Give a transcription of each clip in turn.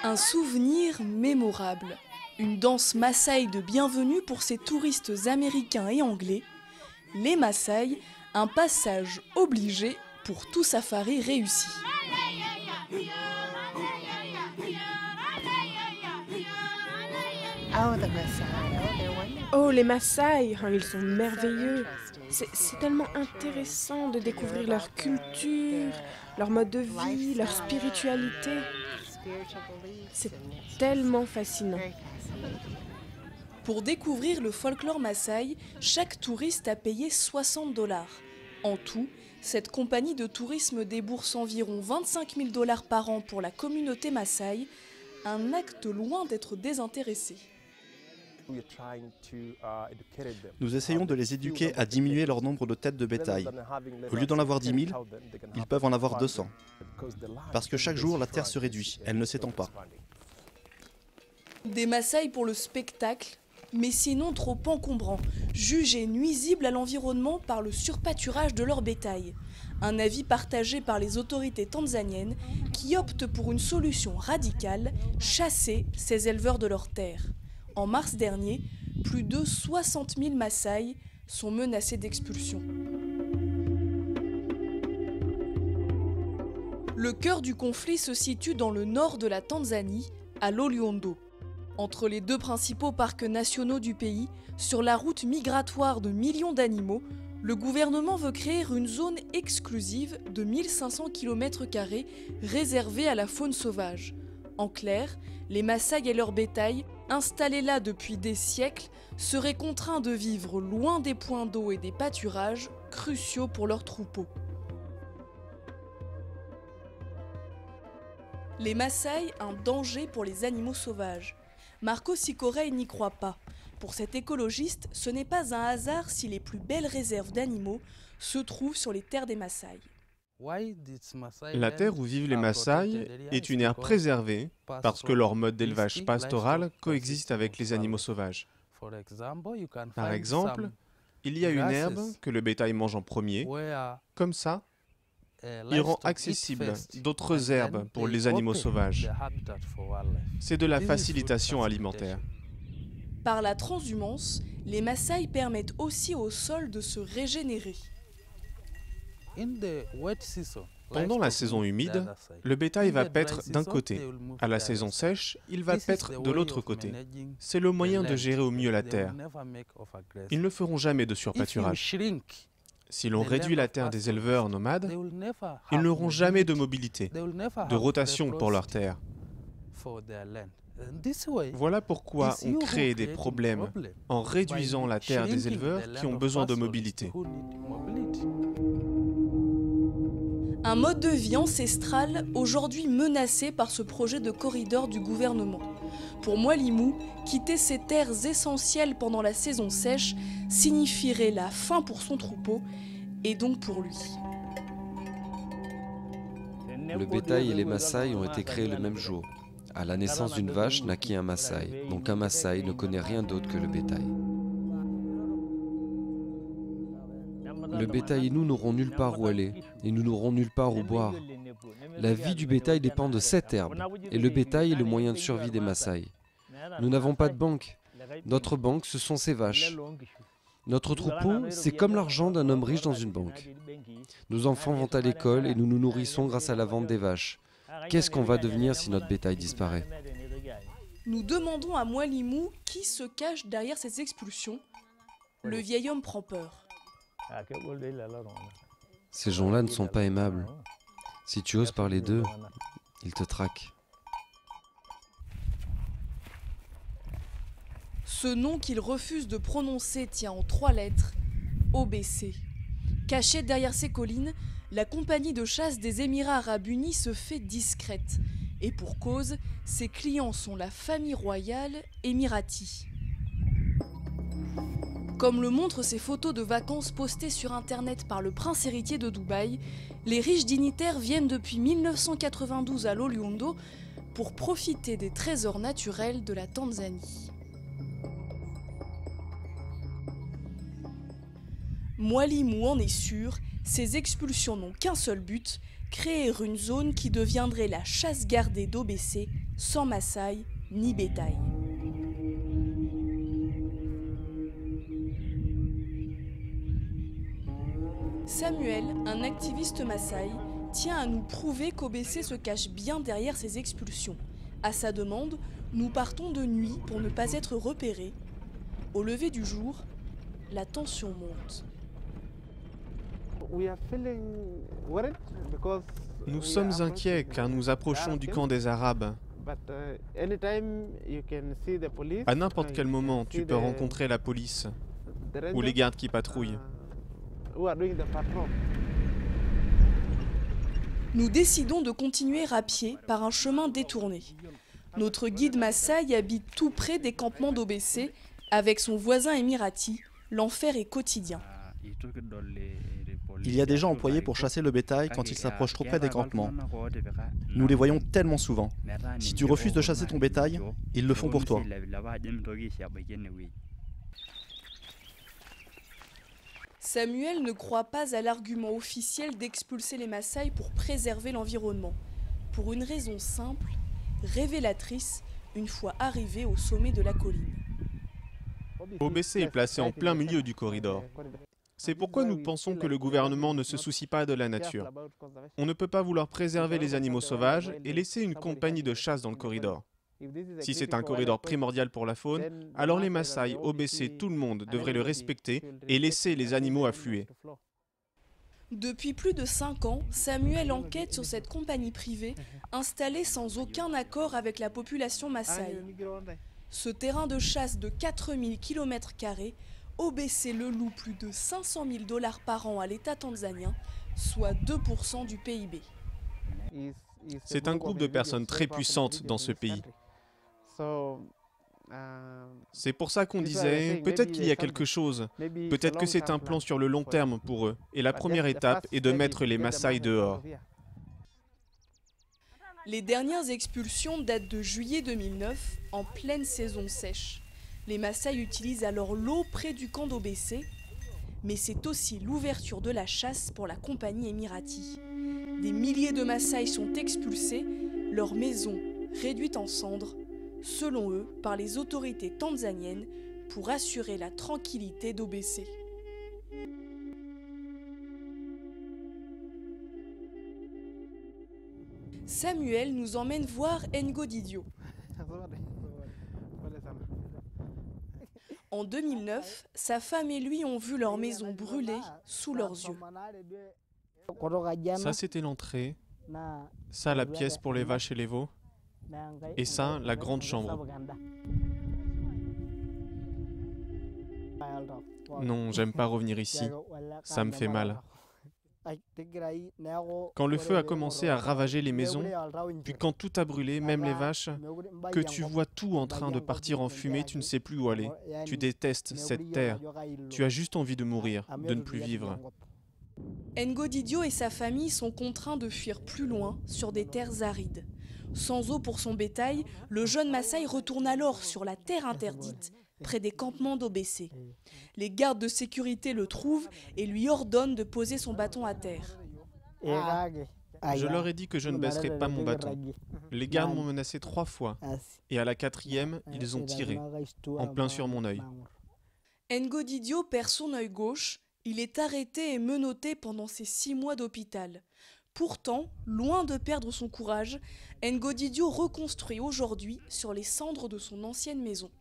Un souvenir mémorable. Une danse Maasai de bienvenue pour ces touristes américains et anglais. Les Maasai, un passage obligé pour tout safari réussi. Oh, les Maasai, ils sont merveilleux. C'est tellement intéressant de découvrir leur culture, leur mode de vie, leur spiritualité. C'est tellement fascinant. Pour découvrir le folklore Maasai, chaque touriste a payé 60 $. En tout, cette compagnie de tourisme débourse environ 25 000 $ par an pour la communauté Maasai, un acte loin d'être désintéressé. Nous essayons de les éduquer à diminuer leur nombre de têtes de bétail. Au lieu d'en avoir 10 000, ils peuvent en avoir 200. Parce que chaque jour, la terre se réduit, elle ne s'étend pas. Des Maasai pour le spectacle, mais sinon trop encombrants, jugés nuisibles à l'environnement par le surpâturage de leur bétail. Un avis partagé par les autorités tanzaniennes qui optent pour une solution radicale, chasser ces éleveurs de leurs terres. En mars dernier, plus de 60 000 Maasai sont menacés d'expulsion. Le cœur du conflit se situe dans le nord de la Tanzanie, à Loliondo. Entre les deux principaux parcs nationaux du pays, sur la route migratoire de millions d'animaux, le gouvernement veut créer une zone exclusive de 1500 km² réservée à la faune sauvage. En clair, les Maasai et leur bétail, installés là depuis des siècles, seraient contraints de vivre loin des points d'eau et des pâturages cruciaux pour leurs troupeaux. Les Maasai, un danger pour les animaux sauvages. Marco Sikorei n'y croit pas. Pour cet écologiste, ce n'est pas un hasard si les plus belles réserves d'animaux se trouvent sur les terres des Maasai. La terre où vivent les Maasai est une aire préservée parce que leur mode d'élevage pastoral coexiste avec les animaux sauvages. Par exemple, il y a une herbe que le bétail mange en premier. Comme ça, il rend accessible d'autres herbes pour les animaux sauvages. C'est de la facilitation alimentaire. Par la transhumance, les Maasai permettent aussi au sol de se régénérer. Pendant la saison humide, le bétail va paître d'un côté. À la saison sèche, il va paître de l'autre côté. C'est le moyen de gérer au mieux la terre. Ils ne feront jamais de surpâturage. Si l'on réduit la terre des éleveurs nomades, ils n'auront jamais de mobilité, de rotation pour leur terre. Voilà pourquoi on crée des problèmes en réduisant la terre des éleveurs qui ont besoin de mobilité. Un mode de vie ancestral aujourd'hui menacé par ce projet de corridor du gouvernement. Pour Mwalimu, quitter ces terres essentielles pendant la saison sèche signifierait la fin pour son troupeau et donc pour lui. Le bétail et les Maasai ont été créés le même jour. À la naissance d'une vache naquit un Maasai, donc un Maasai ne connaît rien d'autre que le bétail. Le bétail et nous n'aurons nulle part où aller, et nous n'aurons nulle part où boire. La vie du bétail dépend de cette herbe, et le bétail est le moyen de survie des Maasai. Nous n'avons pas de banque. Notre banque, ce sont ces vaches. Notre troupeau, c'est comme l'argent d'un homme riche dans une banque. Nos enfants vont à l'école et nous nous nourrissons grâce à la vente des vaches. Qu'est-ce qu'on va devenir si notre bétail disparaît? Nous demandons à Mwalimu qui se cache derrière ces expulsions. Le vieil homme prend peur. Ces gens-là ne sont pas aimables. Si tu oses parler d'eux, ils te traquent. Ce nom qu'il refuse de prononcer tient en 3 lettres, OBC. Cachée derrière ces collines, la compagnie de chasse des Émirats arabes unis se fait discrète. Et pour cause, ses clients sont la famille royale émirati. Comme le montrent ces photos de vacances postées sur Internet par le prince héritier de Dubaï, les riches dignitaires viennent depuis 1992 à Loliondo pour profiter des trésors naturels de la Tanzanie. Mwalimu en est sûr, ces expulsions n'ont qu'un seul but, créer une zone qui deviendrait la chasse gardée d'OBC, sans Maasai ni bétail. Samuel, un activiste Maasai, tient à nous prouver qu'OBC se cache bien derrière ces expulsions. À sa demande, nous partons de nuit pour ne pas être repérés. Au lever du jour, la tension monte. Nous sommes inquiets car nous approchons du camp des Arabes. À n'importe quel moment, tu peux rencontrer la police ou les gardes qui patrouillent. Nous décidons de continuer à pied par un chemin détourné. Notre guide Maasai habite tout près des campements d'OBC. Avec son voisin émirati, l'enfer est quotidien. Il y a des gens employés pour chasser le bétail quand ils s'approchent trop près des campements. Nous les voyons tellement souvent. Si tu refuses de chasser ton bétail, ils le font pour toi. Samuel ne croit pas à l'argument officiel d'expulser les Maasai pour préserver l'environnement. Pour une raison simple, révélatrice, une fois arrivé au sommet de la colline. OBC est placé en plein milieu du corridor. C'est pourquoi nous pensons que le gouvernement ne se soucie pas de la nature. On ne peut pas vouloir préserver les animaux sauvages et laisser une compagnie de chasse dans le corridor. Si c'est un corridor primordial pour la faune, alors les Maasai, OBC, tout le monde devrait le respecter et laisser les animaux affluer. Depuis plus de 5 ans, Samuel enquête sur cette compagnie privée installée sans aucun accord avec la population Maasai. Ce terrain de chasse de 4000 km², OBC le loue plus de 500 000 $ par an à l'État tanzanien, soit 2% du PIB. C'est un groupe de personnes très puissantes dans ce pays. C'est pour ça qu'on disait, peut-être qu'il y a quelque chose, peut-être que c'est un plan sur le long terme pour eux, et la première étape est de mettre les Maasai dehors. Les dernières expulsions datent de juillet 2009, en pleine saison sèche. Les Maasai utilisent alors l'eau près du camp d'OBC, mais c'est aussi l'ouverture de la chasse pour la compagnie émirati. Des milliers de Maasai sont expulsés, leurs maisons réduites en cendres, selon eux, par les autorités tanzaniennes pour assurer la tranquillité d'OBC. Samuel nous emmène voir Ngo Didio. En 2009, sa femme et lui ont vu leur maison brûler sous leurs yeux. Ça, c'était l'entrée. Ça, la pièce pour les vaches et les veaux. Et ça, la grande chambre. Non, j'aime pas revenir ici. Ça me fait mal. Quand le feu a commencé à ravager les maisons, puis quand tout a brûlé, même les vaches, que tu vois tout en train de partir en fumée, tu ne sais plus où aller. Tu détestes cette terre. Tu as juste envie de mourir, de ne plus vivre. Ngo Didio et sa famille sont contraints de fuir plus loin, sur des terres arides. Sans eau pour son bétail, le jeune Maasai retourne alors sur la terre interdite, près des campements d'OBC. Les gardes de sécurité le trouvent et lui ordonnent de poser son bâton à terre. Je leur ai dit que je ne baisserais pas mon bâton. Les gardes m'ont menacé 3 fois, et à la 4e, ils ont tiré, en plein sur mon œil. Ngo Didio perd son œil gauche, il est arrêté et menotté pendant ses 6 mois d'hôpital. Pourtant, loin de perdre son courage, Ngo Didio reconstruit aujourd'hui sur les cendres de son ancienne maison.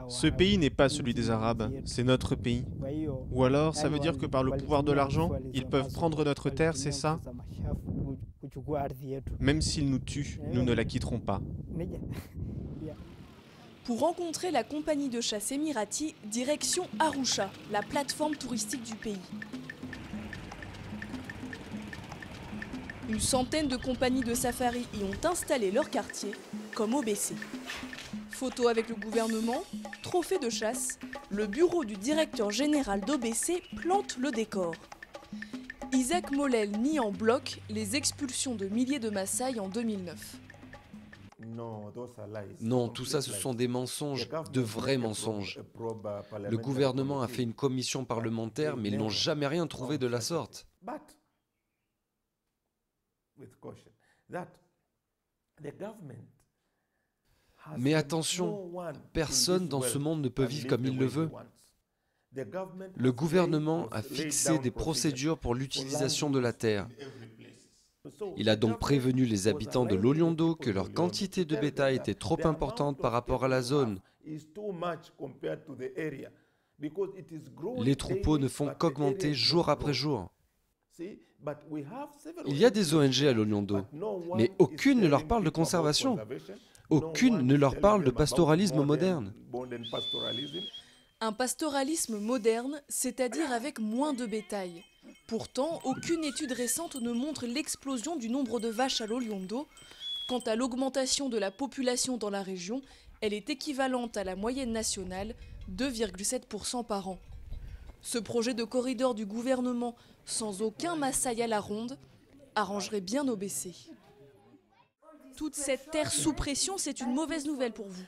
Ce pays n'est pas celui des Arabes, c'est notre pays. Ou alors, ça veut dire que par le pouvoir de l'argent, ils peuvent prendre notre terre, c'est ça? Même s'ils nous tuent, nous ne la quitterons pas. Pour rencontrer la compagnie de chasse émirati, direction Arusha, la plateforme touristique du pays. Une centaine de compagnies de safari y ont installé leur quartier, comme OBC. Photo avec le gouvernement, trophée de chasse, le bureau du directeur général d'OBC plante le décor. Isaac Molel nie en bloc les expulsions de milliers de Maasai en 2009. Non, tout ça, ce sont des mensonges, de vrais mensonges. Le gouvernement a fait une commission parlementaire, mais ils n'ont jamais rien trouvé de la sorte. Mais attention, personne dans ce monde ne peut vivre comme il le veut. Le gouvernement a fixé des procédures pour l'utilisation de la terre. Il a donc prévenu les habitants de Loliondo que leur quantité de bétail était trop importante par rapport à la zone. Les troupeaux ne font qu'augmenter jour après jour. Il y a des ONG à Loliondo, mais aucune ne leur parle de conservation. Aucune ne leur parle de pastoralisme moderne. Un pastoralisme moderne, c'est-à-dire avec moins de bétail. Pourtant, aucune étude récente ne montre l'explosion du nombre de vaches à Loliondo. Quant à l'augmentation de la population dans la région, elle est équivalente à la moyenne nationale, 2,7% par an. Ce projet de corridor du gouvernement, sans aucun Maasai à la ronde, arrangerait bien OBC. Toute cette terre sous pression, c'est une mauvaise nouvelle pour vous.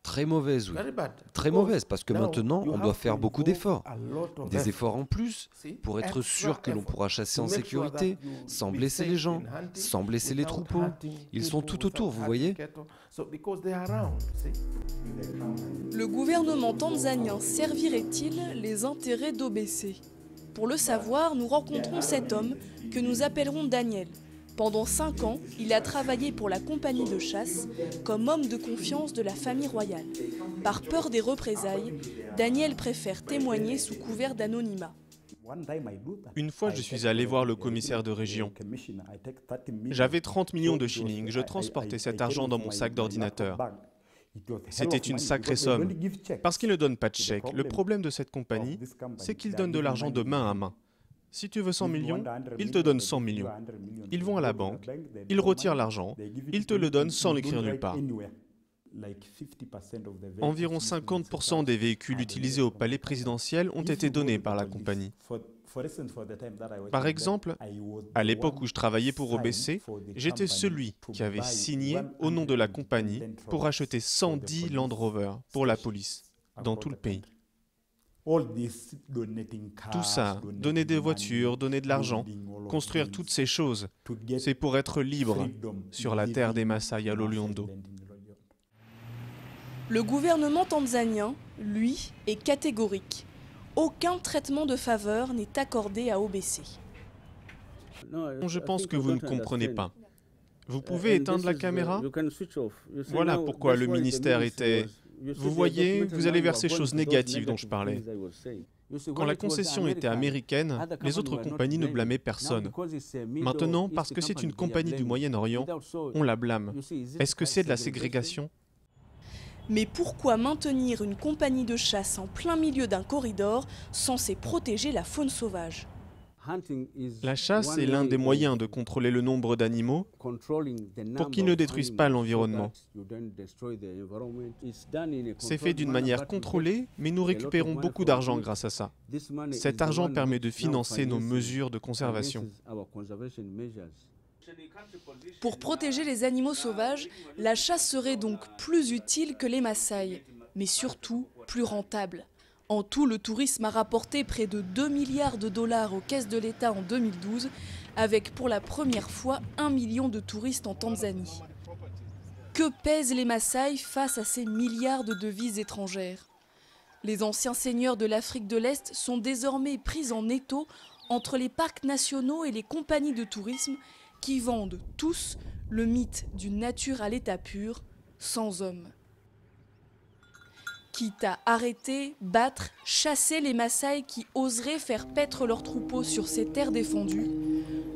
Très mauvaise, oui. Très mauvaise, parce que maintenant, on doit faire beaucoup d'efforts. Des efforts en plus, pour être sûr que l'on pourra chasser en sécurité, sans blesser les gens, sans blesser les troupeaux. Ils sont tout autour, vous voyez. Le gouvernement tanzanien servirait-il les intérêts d'OBC? Pour le savoir, nous rencontrons cet homme que nous appellerons Daniel. Pendant 5 ans, il a travaillé pour la compagnie de chasse comme homme de confiance de la famille royale. Par peur des représailles, Daniel préfère témoigner sous couvert d'anonymat. Une fois, je suis allé voir le commissaire de région. J'avais 30 millions de shillings. Je transportais cet argent dans mon sac d'ordinateur. C'était une sacrée somme, parce qu'il ne donne pas de chèque. Le problème de cette compagnie, c'est qu'ils donnent de l'argent de main à main. Si tu veux 100 millions, ils te donnent 100 millions. Ils vont à la banque, ils retirent l'argent, ils te le donnent sans l'écrire nulle part. Environ 50% des véhicules utilisés au palais présidentiel ont été donnés par la compagnie. Par exemple, à l'époque où je travaillais pour OBC, j'étais celui qui avait signé au nom de la compagnie pour acheter 110 Land Rover pour la police dans tout le pays. Tout ça, donner des voitures, donner de l'argent, construire toutes ces choses, c'est pour être libre sur la terre des Maasai à Loliondo. Le gouvernement tanzanien, lui, est catégorique. Aucun traitement de faveur n'est accordé à OBC. Je pense que vous ne comprenez pas. Vous pouvez éteindre la caméra? Voilà pourquoi le ministère était... Vous voyez, vous allez vers ces choses négatives dont je parlais. Quand la concession était américaine, les autres compagnies ne blâmaient personne. Maintenant, parce que c'est une compagnie du Moyen-Orient, on la blâme. Est-ce que c'est de la ségrégation? Mais pourquoi maintenir une compagnie de chasse en plein milieu d'un corridor censé protéger la faune sauvage? La chasse est l'un des moyens de contrôler le nombre d'animaux pour qu'ils ne détruisent pas l'environnement. C'est fait d'une manière contrôlée, mais nous récupérons beaucoup d'argent grâce à ça. Cet argent permet de financer nos mesures de conservation. Pour protéger les animaux sauvages, la chasse serait donc plus utile que les Maasai, mais surtout plus rentable. En tout, le tourisme a rapporté près de 2 milliards de dollars aux caisses de l'État en 2012, avec pour la première fois 1 million de touristes en Tanzanie. Que pèsent les Maasai face à ces milliards de devises étrangères? Les anciens seigneurs de l'Afrique de l'Est sont désormais pris en étau entre les parcs nationaux et les compagnies de tourisme qui vendent tous le mythe d'une nature à l'état pur, sans homme. Quitte à arrêter, battre, chasser les Maasai qui oseraient faire paître leurs troupeaux sur ces terres défendues,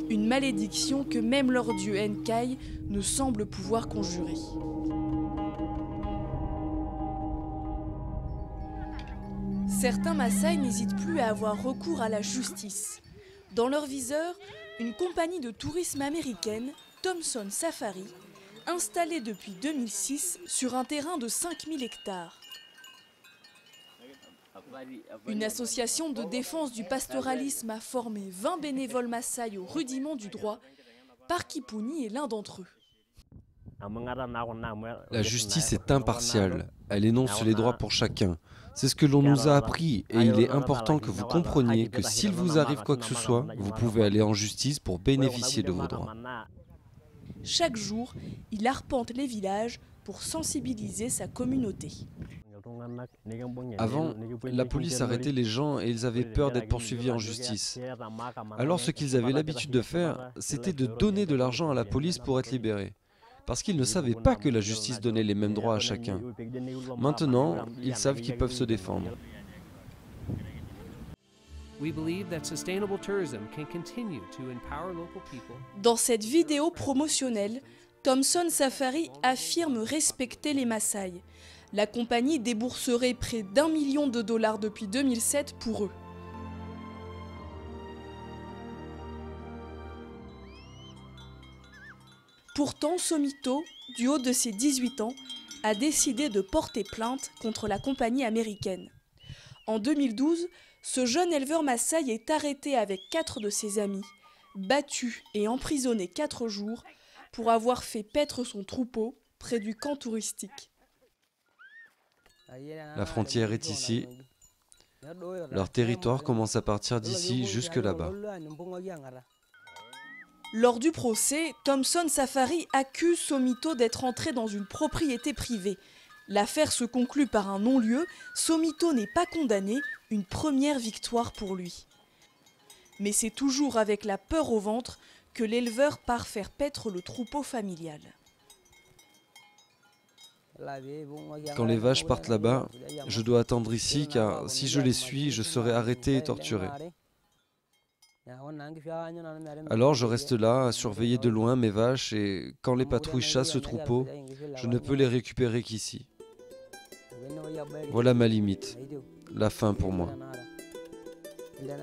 une malédiction que même leur dieu Enkai ne semble pouvoir conjurer. Certains Maasai n'hésitent plus à avoir recours à la justice. Dans leur viseur, une compagnie de tourisme américaine, Thompson Safari, installée depuis 2006 sur un terrain de 5000 hectares. Une association de défense du pastoralisme a formé 20 bénévoles Maasai au rudiment du droit. Parkipuni est l'un d'entre eux. La justice est impartiale, elle énonce les droits pour chacun. C'est ce que l'on nous a appris et il est important que vous compreniez que s'il vous arrive quoi que ce soit, vous pouvez aller en justice pour bénéficier de vos droits. Chaque jour, il arpente les villages pour sensibiliser sa communauté. Avant, la police arrêtait les gens et ils avaient peur d'être poursuivis en justice. Alors ce qu'ils avaient l'habitude de faire, c'était de donner de l'argent à la police pour être libérés. Parce qu'ils ne savaient pas que la justice donnait les mêmes droits à chacun. Maintenant, ils savent qu'ils peuvent se défendre. Dans cette vidéo promotionnelle, Thomson Safari affirme respecter les Maasai. La compagnie débourserait près d'1 million de dollars depuis 2007 pour eux. Pourtant, Somito, du haut de ses 18 ans, a décidé de porter plainte contre la compagnie américaine. En 2012, ce jeune éleveur Maasai est arrêté avec 4 de ses amis, battu et emprisonné 4 jours pour avoir fait paître son troupeau près du camp touristique. La frontière est ici. Leur territoire commence à partir d'ici jusque là-bas. Lors du procès, Thomson Safari accuse Somito d'être entré dans une propriété privée. L'affaire se conclut par un non-lieu. Somito n'est pas condamné, une première victoire pour lui. Mais c'est toujours avec la peur au ventre que l'éleveur part faire paître le troupeau familial. Quand les vaches partent là-bas, je dois attendre ici car si je les suis, je serai arrêté et torturé. Alors je reste là à surveiller de loin mes vaches et quand les patrouilles chassent ce troupeau, je ne peux les récupérer qu'ici. Voilà ma limite, la fin pour moi.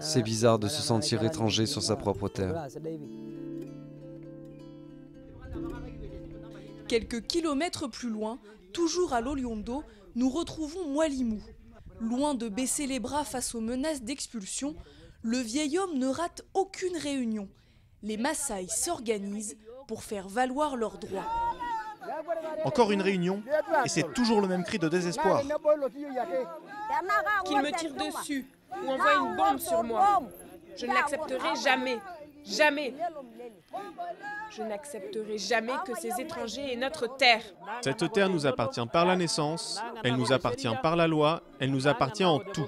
C'est bizarre de se sentir étranger sur sa propre terre. Quelques kilomètres plus loin, toujours à Loliondo, nous retrouvons Mwalimou. Loin de baisser les bras face aux menaces d'expulsion, le vieil homme ne rate aucune réunion. Les Maasai s'organisent pour faire valoir leurs droits. Encore une réunion, et c'est toujours le même cri de désespoir. Qu'il me tire dessus ou envoie une bombe sur moi. Je ne l'accepterai jamais. Jamais. Je n'accepterai jamais que ces étrangers aient notre terre. Cette terre nous appartient par la naissance, elle nous appartient par la loi, elle nous appartient en tout.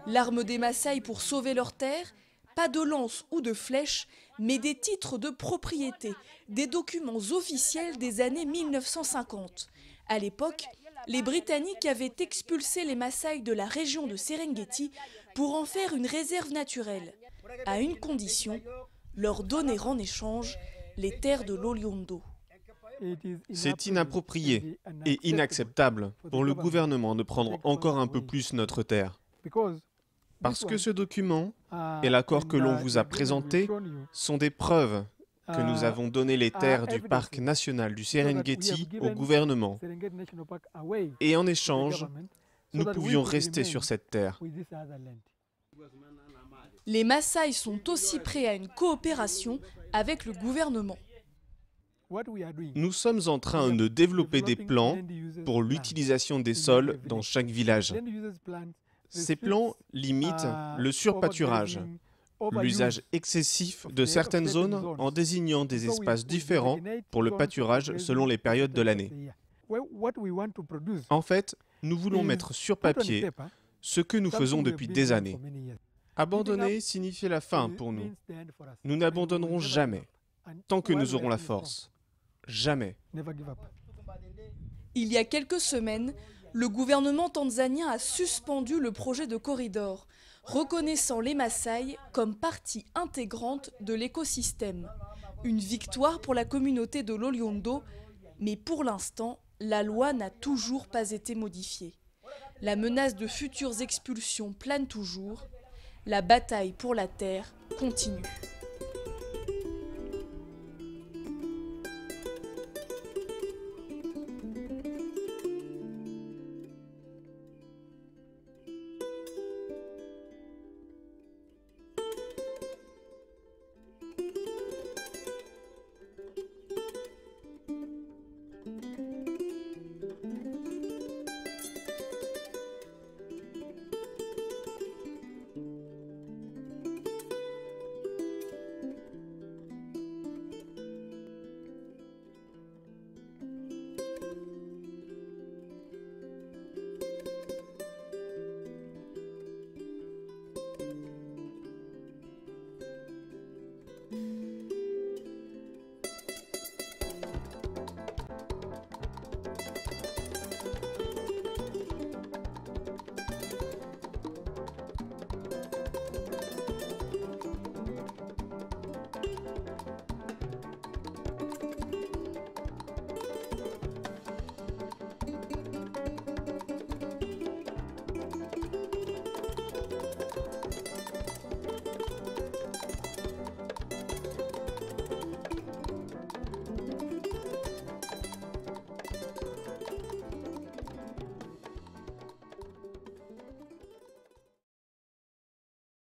L'arme des Maasai pour sauver leur terre, pas de lance ou de flèche, mais des titres de propriété, des documents officiels des années 1950. À l'époque, les Britanniques avaient expulsé les Maasai de la région de Serengeti pour en faire une réserve naturelle, à une condition, leur donner en échange les terres de Loliondo. C'est inapproprié et inacceptable pour le gouvernement de prendre encore un peu plus notre terre. Parce que ce document et l'accord que l'on vous a présenté sont des preuves que nous avons donné les terres du parc national du Serengeti au gouvernement. Et en échange, nous pouvions rester sur cette terre. Les Maasai sont aussi prêts à une coopération avec le gouvernement. Nous sommes en train de développer des plans pour l'utilisation des sols dans chaque village. Ces plans limitent le surpâturage, l'usage excessif de certaines zones en désignant des espaces différents pour le pâturage selon les périodes de l'année. En fait, nous voulons mettre sur papier ce que nous faisons depuis des années. Abandonner signifie la fin pour nous. Nous n'abandonnerons jamais, tant que nous aurons la force. Jamais. Il y a quelques semaines, le gouvernement tanzanien a suspendu le projet de corridor, reconnaissant les Maasai comme partie intégrante de l'écosystème. Une victoire pour la communauté de Loliondo, mais pour l'instant, la loi n'a toujours pas été modifiée. La menace de futures expulsions plane toujours. La bataille pour la terre continue.